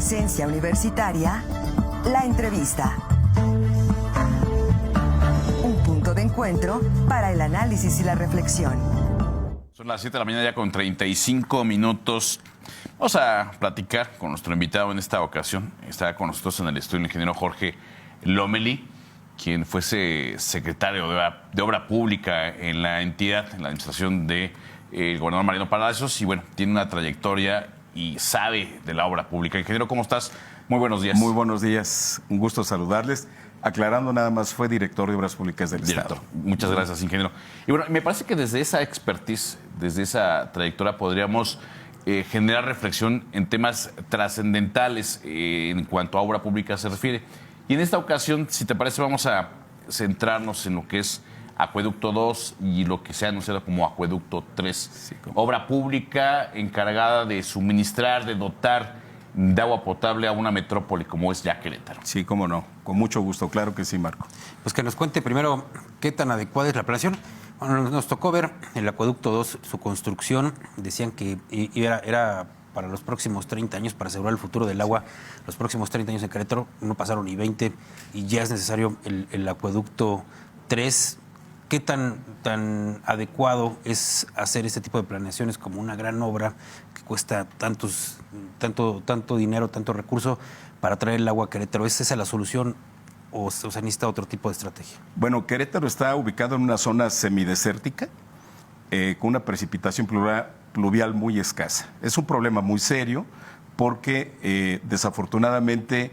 Presencia Universitaria, la entrevista. Un punto de encuentro para el análisis y la reflexión. Son las 7 de la mañana ya con 35 minutos. Vamos a platicar con nuestro invitado en esta ocasión. Está con nosotros en el estudio el ingeniero Jorge Lomelí, quien fuese secretario de Obra Pública en la entidad, en la administración del gobernador Mariano Palacios, y bueno, tiene una trayectoria y sabe de la obra pública. Ingeniero, ¿cómo estás? Muy buenos días. Muy buenos días, un gusto saludarles. Aclarando nada más, fue director de Obras Públicas del Estado. Muchas gracias, ingeniero. Y bueno, me parece que desde esa expertise, desde esa trayectoria, podríamos generar reflexión en temas trascendentales en cuanto a obra pública se refiere. Y en esta ocasión, si te parece, vamos a centrarnos en lo que es Acueducto 2 y lo que se ha anunciado como Acueducto 3. Sí, obra pública encargada de suministrar, de dotar de agua potable a una metrópoli como es ya Querétaro. Sí, cómo no, con mucho gusto, claro que sí, Marco. Pues que nos cuente primero qué tan adecuada es la planeación. Bueno, nos tocó ver el Acueducto 2, su construcción, decían que era para los próximos 30 años, para asegurar el futuro del agua, los próximos 30 años en Querétaro, no pasaron ni 20 y ya es necesario el Acueducto 3. ¿Qué tan adecuado es hacer este tipo de planeaciones como una gran obra que cuesta tanto dinero, tanto recurso para traer el agua a Querétaro? ¿Es esa la solución o se necesita otro tipo de estrategia? Bueno, Querétaro está ubicado en una zona semidesértica con una precipitación pluvial muy escasa. Es un problema muy serio porque desafortunadamente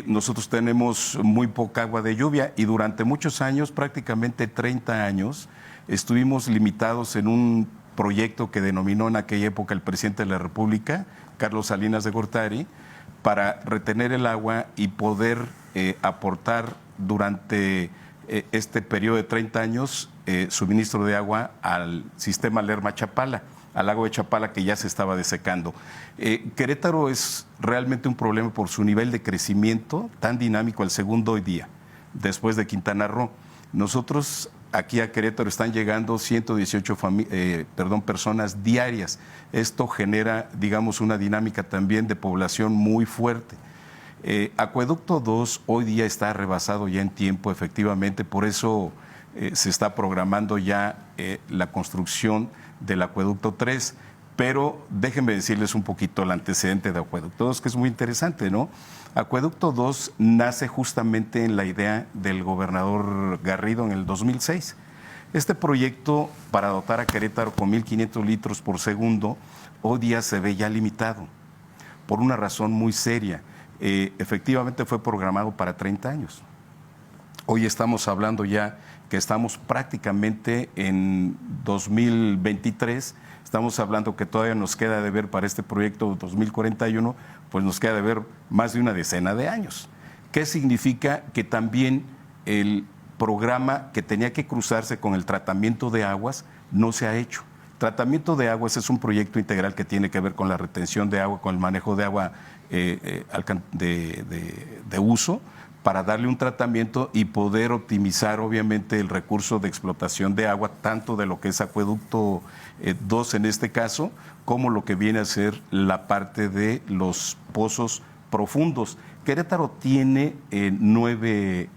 nosotros tenemos muy poca agua de lluvia y durante muchos años, prácticamente 30 años, estuvimos limitados en un proyecto que denominó en aquella época el presidente de la República, Carlos Salinas de Gortari, para retener el agua y poder aportar durante este periodo de 30 años suministro de agua al sistema Lerma-Chapala, al lago de Chapala, que ya se estaba desecando. Querétaro es realmente un problema por su nivel de crecimiento tan dinámico, el segundo hoy día, después de Quintana Roo. Nosotros aquí a Querétaro están llegando 118 personas diarias. Esto genera, digamos, una dinámica también de población muy fuerte. Acueducto 2 hoy día está rebasado ya en tiempo, efectivamente, por eso se está programando ya la construcción del Acueducto 3, pero déjenme decirles un poquito el antecedente de Acueducto 2, que es muy interesante, ¿no? Acueducto 2 nace justamente en la idea del gobernador Garrido en el 2006. Este proyecto para dotar a Querétaro con 1.500 litros por segundo, hoy día se ve ya limitado, por una razón muy seria. Efectivamente fue programado para 30 años. Hoy estamos hablando ya que estamos prácticamente en 2023, estamos hablando que todavía nos queda de ver para este proyecto 2041, pues nos queda de ver más de una decena de años. ¿Qué significa? Que también el programa que tenía que cruzarse con el tratamiento de aguas no se ha hecho. Tratamiento de aguas es un proyecto integral que tiene que ver con la retención de agua, con el manejo de agua de uso, para darle un tratamiento y poder optimizar obviamente el recurso de explotación de agua, tanto de lo que es Acueducto 2 en este caso, como lo que viene a ser la parte de los pozos profundos. Querétaro tiene 9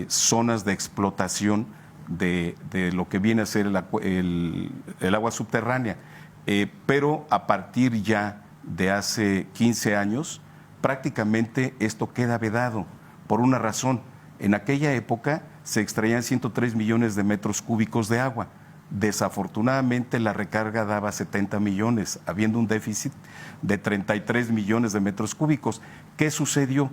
zonas de explotación de lo que viene a ser el agua subterránea, pero a partir ya de hace 15 años, prácticamente esto queda vedado por una razón. En aquella época se extraían 103 millones de metros cúbicos de agua. Desafortunadamente la recarga daba 70 millones, habiendo un déficit de 33 millones de metros cúbicos. ¿Qué sucedió?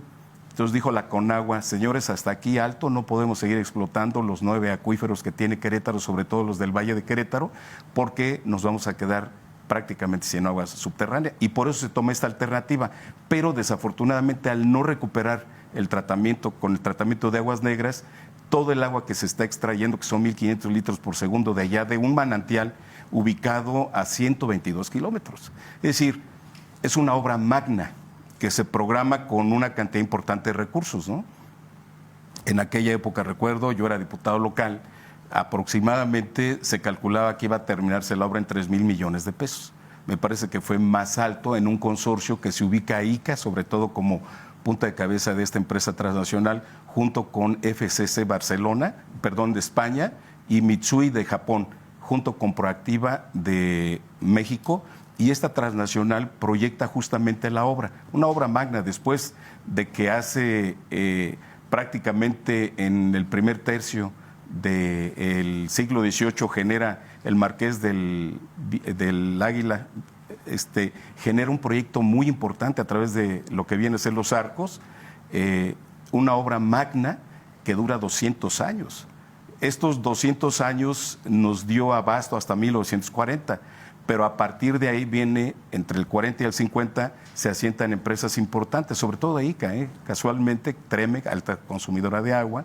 Entonces dijo la Conagua: señores, hasta aquí alto, no podemos seguir explotando los 9 acuíferos que tiene Querétaro, sobre todo los del Valle de Querétaro, porque nos vamos a quedar prácticamente sin agua subterránea, y por eso se toma esta alternativa. Pero desafortunadamente, al no recuperar el tratamiento con el tratamiento de aguas negras, todo el agua que se está extrayendo, que son 1.500 litros por segundo de allá, de un manantial ubicado a 122 kilómetros. Es decir, es una obra magna que se programa con una cantidad importante de recursos, ¿no? En aquella época, recuerdo, yo era diputado local, aproximadamente se calculaba que iba a terminarse la obra en 3,000 millones de pesos. me parece que fue más alto en un consorcio que se ubica a ICA, sobre todo como punta de cabeza de esta empresa transnacional, junto con FCC de España, y Mitsui de Japón, junto con Proactiva de México, y esta transnacional proyecta justamente la obra, una obra magna después de que hace prácticamente en el primer tercio del siglo XVIII genera el Marqués del Águila, genera un proyecto muy importante a través de lo que viene a ser los arcos, una obra magna que dura 200 años. Estos 200 años nos dio abasto hasta 1940, pero a partir de ahí viene, entre el 40 y el 50, se asientan empresas importantes, sobre todo ICA, casualmente, Tremec, alta consumidora de agua,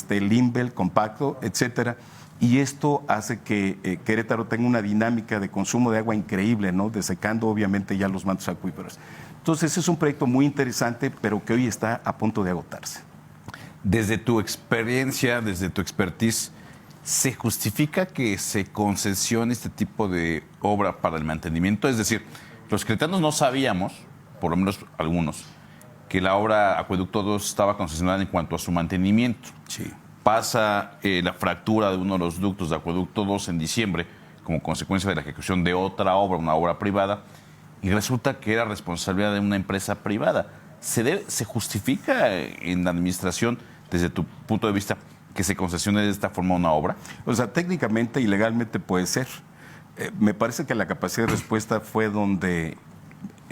Limbel, Compacto, etcétera. Y esto hace que Querétaro tenga una dinámica de consumo de agua increíble, ¿no? Desecando obviamente ya los mantos acuíferos. Entonces es un proyecto muy interesante, pero que hoy está a punto de agotarse. Desde tu experiencia, desde tu expertise, ¿se justifica que se concesione este tipo de obra para el mantenimiento? Es decir, los queretanos no sabíamos, por lo menos algunos, que la obra Acueducto 2 estaba concesionada en cuanto a su mantenimiento. Sí. Pasa la fractura de uno de los ductos de Acueducto 2 en diciembre como consecuencia de la ejecución de otra obra, una obra privada, y resulta que era responsabilidad de una empresa privada. ¿Se justifica en la administración, desde tu punto de vista, que se concesione de esta forma una obra? O sea, técnicamente y legalmente puede ser. Me parece que la capacidad de respuesta fue donde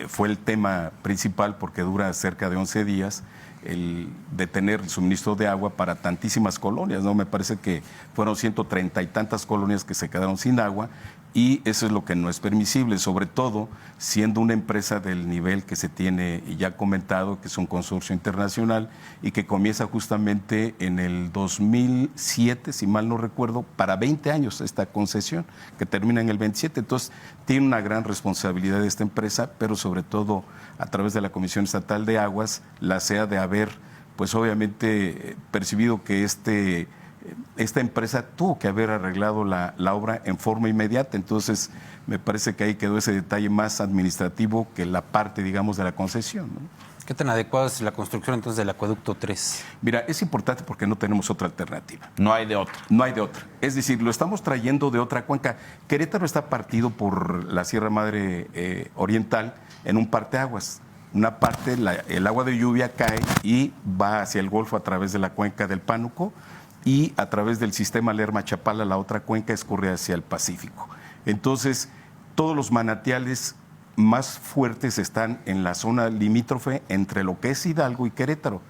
fue el tema principal, porque dura cerca de 11 días el detener el suministro de agua para tantísimas colonias, ¿no? Me parece que fueron 130 y tantas colonias que se quedaron sin agua, y eso es lo que no es permisible, sobre todo siendo una empresa del nivel que se tiene ya comentado, que es un consorcio internacional y que comienza justamente en el 2007, si mal no recuerdo, para 20 años esta concesión, que termina en el 27. Entonces, tiene una gran responsabilidad esta empresa, pero sobre todo a través de la Comisión Estatal de Aguas, la SEA de haber, pues obviamente, percibido que esta empresa tuvo que haber arreglado la obra en forma inmediata. Entonces, me parece que ahí quedó ese detalle más administrativo que la parte, digamos, de la concesión, ¿no? ¿Qué tan adecuada es la construcción entonces del Acueducto 3? Mira, es importante porque no tenemos otra alternativa. No hay de otra. No hay de otra. Es decir, lo estamos trayendo de otra cuenca. Querétaro está partido por la Sierra Madre Oriental en un parteaguas. Una parte, el agua de lluvia cae y va hacia el Golfo a través de la cuenca del Pánuco, y a través del sistema Lerma-Chapala, la otra cuenca, escurre hacia el Pacífico. Entonces, todos los manantiales más fuertes están en la zona limítrofe entre lo que es Hidalgo y Querétaro.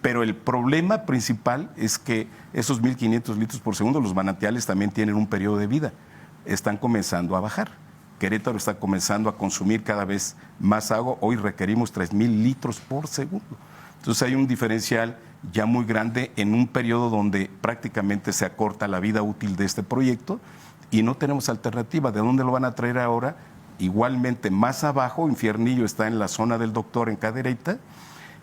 Pero el problema principal es que esos 1.500 litros por segundo, los manantiales también tienen un periodo de vida. Están comenzando a bajar. Querétaro está comenzando a consumir cada vez más agua. Hoy requerimos 3.000 litros por segundo. Entonces hay un diferencial ya muy grande en un periodo donde prácticamente se acorta la vida útil de este proyecto y no tenemos alternativa. ¿De dónde lo van a traer ahora? Igualmente más abajo, Infiernillo está en la zona del Doctor, en Cadereyta,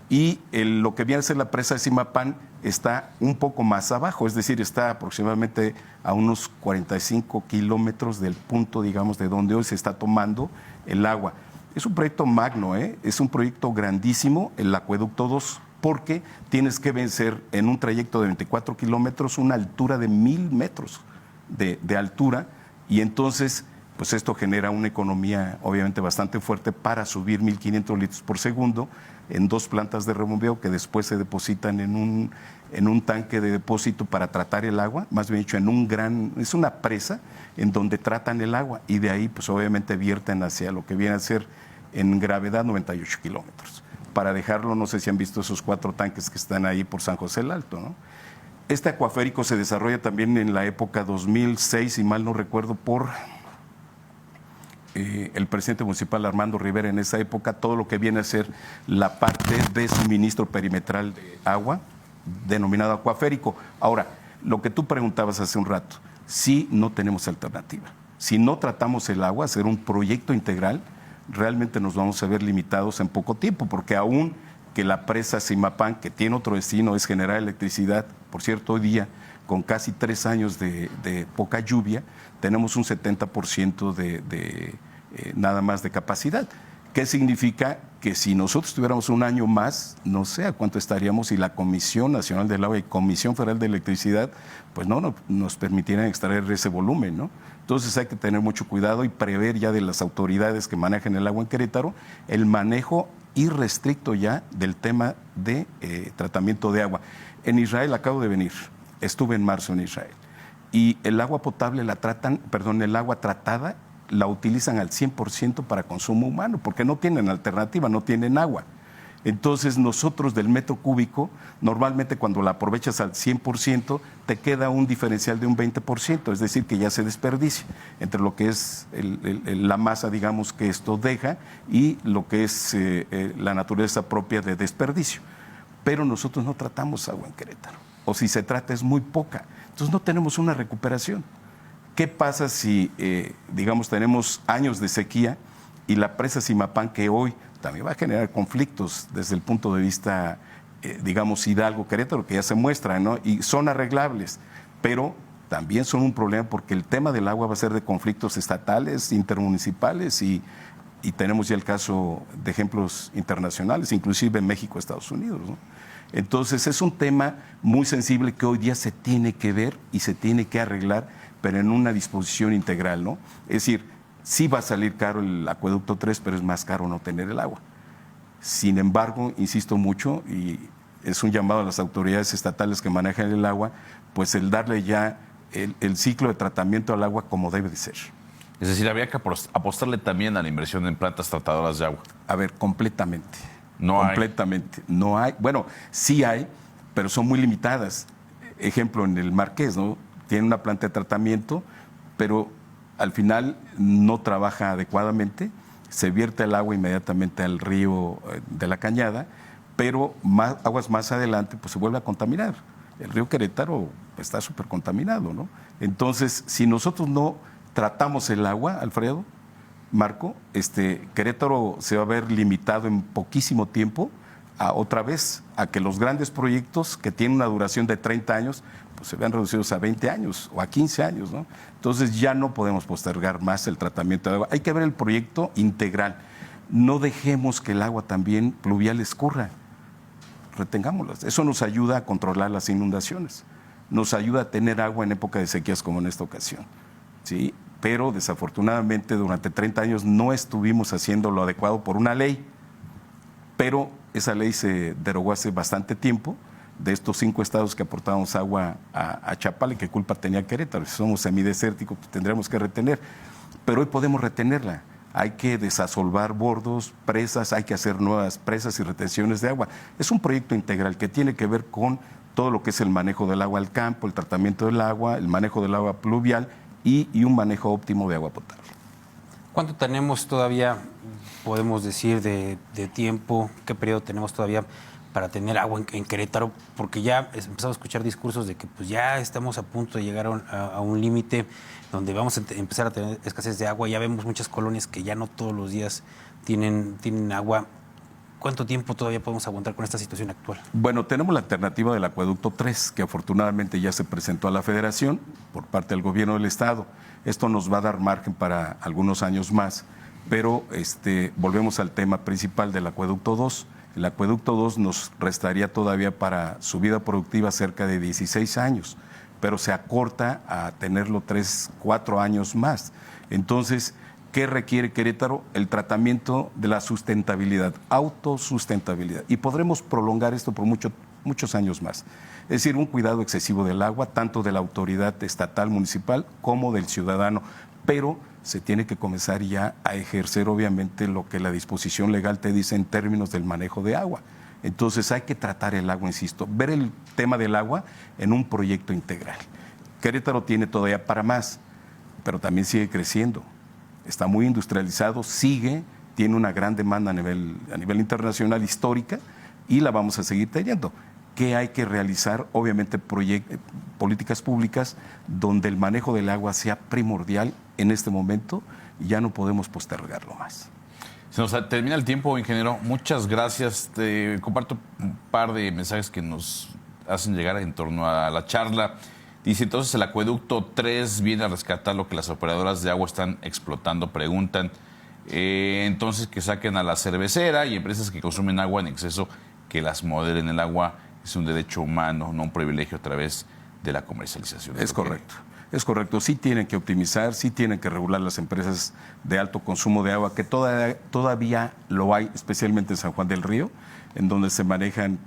y lo que viene a ser la presa de Zimapán está un poco más abajo, es decir, está aproximadamente a unos 45 kilómetros del punto, digamos, de donde hoy se está tomando el agua. Es un proyecto magno, es un proyecto grandísimo, el Acueducto 2, porque tienes que vencer en un trayecto de 24 kilómetros una altura de 1.000 metros de altura, y entonces pues esto genera una economía obviamente bastante fuerte para subir 1.500 litros por segundo en 2 plantas de rebombeo que después se depositan en un tanque de depósito para tratar el agua, más bien dicho, es una presa en donde tratan el agua, y de ahí pues obviamente vierten hacia lo que viene a ser en gravedad 98 kilómetros. Para dejarlo, no sé si han visto esos 4 tanques que están ahí por San José el Alto, ¿no? Este acuaférico se desarrolla también en la época 2006, si mal no recuerdo, por el presidente municipal Armando Rivera. En esa época, todo lo que viene a ser la parte de suministro perimetral de agua, denominado acuaférico. Ahora, lo que tú preguntabas hace un rato, si no tenemos alternativa, si no tratamos el agua, hacer un proyecto integral, realmente nos vamos a ver limitados en poco tiempo, porque aún que la presa Zimapán, que tiene otro destino, es generar electricidad, por cierto, hoy día, con casi 3 años de poca lluvia, tenemos un 70% de nada más de capacidad. ¿Qué significa? Que si nosotros tuviéramos un año más, no sé a cuánto estaríamos y la Comisión Nacional del Agua y Comisión Federal de Electricidad, pues no nos permitieran extraer ese volumen, ¿no? Entonces hay que tener mucho cuidado y prever ya de las autoridades que manejan el agua en Querétaro el manejo irrestricto ya del tema de tratamiento de agua. En Israel acabo de venir, estuve en marzo en Israel, y el agua potable el agua tratada la utilizan al 100% para consumo humano, porque no tienen alternativa, no tienen agua. Entonces nosotros del metro cúbico, normalmente cuando la aprovechas al 100%, te queda un diferencial de un 20%, es decir, que ya se desperdicia entre lo que es la masa, digamos, que esto deja y lo que es la naturaleza propia de desperdicio. Pero nosotros no tratamos agua en Querétaro, o si se trata es muy poca, entonces no tenemos una recuperación. ¿Qué pasa si, digamos, tenemos años de sequía y la presa Zimapán, que hoy también va a generar conflictos desde el punto de vista, digamos, Hidalgo, Querétaro, que ya se muestran, ¿no? Y son arreglables, pero también son un problema porque el tema del agua va a ser de conflictos estatales, intermunicipales y tenemos ya el caso de ejemplos internacionales, inclusive en México, Estados Unidos, ¿no? Entonces es un tema muy sensible que hoy día se tiene que ver y se tiene que arreglar, pero en una disposición integral, ¿no? Es decir, sí va a salir caro el acueducto 3, pero es más caro no tener el agua. Sin embargo, insisto mucho, y es un llamado a las autoridades estatales que manejan el agua, pues el darle ya el ciclo de tratamiento al agua como debe de ser. Es decir, habría que apostarle también a la inversión en plantas tratadoras de agua. A ver, completamente. Completamente. No hay. Bueno, sí hay, pero son muy limitadas. Ejemplo, en el Marqués, ¿no? Tiene una planta de tratamiento, pero al final no trabaja adecuadamente, se vierte el agua inmediatamente al río de la Cañada, pero aguas más adelante pues se vuelve a contaminar. El río Querétaro está súper contaminado, ¿no? Entonces, si nosotros no tratamos el agua, Alfredo, Marco, Querétaro se va a ver limitado en poquísimo tiempo otra vez a que los grandes proyectos que tienen una duración de 30 años pues se vean reducidos a 20 años o a 15 años, ¿no? Entonces ya no podemos postergar más el tratamiento de agua. Hay que ver el proyecto integral. No dejemos que el agua también pluvial escurra. Retengámoslas. Eso nos ayuda a controlar las inundaciones. Nos ayuda a tener agua en época de sequías como en esta ocasión, ¿sí? Pero desafortunadamente durante 30 años no estuvimos haciendo lo adecuado por una ley, pero esa ley se derogó hace bastante tiempo. De estos 5 estados que aportábamos agua a Chapala, ¿qué culpa tenía Querétaro? Si somos semidesérticos, pues tendremos que retener. Pero hoy podemos retenerla. Hay que desasolvar bordos, presas, hay que hacer nuevas presas y retenciones de agua. Es un proyecto integral que tiene que ver con todo lo que es el manejo del agua al campo, el tratamiento del agua, el manejo del agua pluvial y un manejo óptimo de agua potable. ¿Cuánto tenemos todavía, podemos decir, de tiempo? ¿Qué periodo tenemos todavía para tener agua en Querétaro? Porque ya empezamos a escuchar discursos de que pues ya estamos a punto de llegar a un límite donde vamos a empezar a tener escasez de agua. Ya vemos muchas colonias que ya no todos los días tienen agua. ¿Cuánto tiempo todavía podemos aguantar con esta situación actual? Bueno, tenemos la alternativa del acueducto 3, que afortunadamente ya se presentó a la Federación por parte del gobierno del Estado. Esto nos va a dar margen para algunos años más, pero volvemos al tema principal del acueducto 2. El acueducto 2 nos restaría todavía para su vida productiva cerca de 16 años, pero se acorta a tenerlo 3, 4 años más. Entonces, ¿qué requiere Querétaro? El tratamiento de la sustentabilidad, autosustentabilidad. Y podremos prolongar esto por muchos años más. Es decir, un cuidado excesivo del agua, tanto de la autoridad estatal, municipal, como del ciudadano. Pero se tiene que comenzar ya a ejercer, obviamente, lo que la disposición legal te dice en términos del manejo de agua. Entonces hay que tratar el agua, insisto, ver el tema del agua en un proyecto integral. Querétaro tiene todavía para más, pero también sigue creciendo. Está muy industrializado, tiene una gran demanda a nivel internacional histórica y la vamos a seguir teniendo. ¿Qué hay que realizar? Obviamente políticas públicas donde el manejo del agua sea primordial en este momento y ya no podemos postergarlo más. Se nos termina el tiempo, ingeniero. Muchas gracias. Te comparto un par de mensajes que nos hacen llegar en torno a la charla. Dice, entonces el acueducto 3 viene a rescatar lo que las operadoras de agua están explotando. Preguntan, Entonces, que saquen a la cervecera y empresas que consumen agua en exceso, que las moderen. El agua es un derecho humano, no un privilegio a través de la comercialización. Es correcto. Es correcto, sí tienen que optimizar, sí tienen que regular las empresas de alto consumo de agua, que todavía lo hay, especialmente en San Juan del Río, en donde se manejan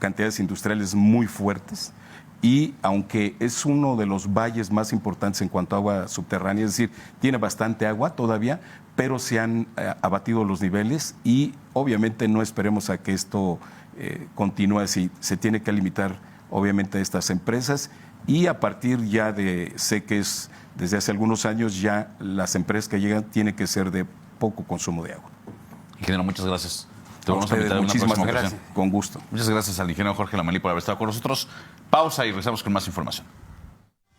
cantidades industriales muy fuertes. Y aunque es uno de los valles más importantes en cuanto a agua subterránea, es decir, tiene bastante agua todavía, pero se han abatido los niveles y obviamente no esperemos a que esto continúe así. Se tiene que limitar obviamente a estas empresas. Y a partir ya sé que es desde hace algunos años, ya las empresas que llegan tienen que ser de poco consumo de agua. Ingeniero, muchas gracias. Te A vamos a ustedes, invitar a una muchísimas próxima gracias. ocasión. Con gusto. Muchas gracias al ingeniero Jorge Lamelí por haber estado con nosotros. Pausa y regresamos con más información.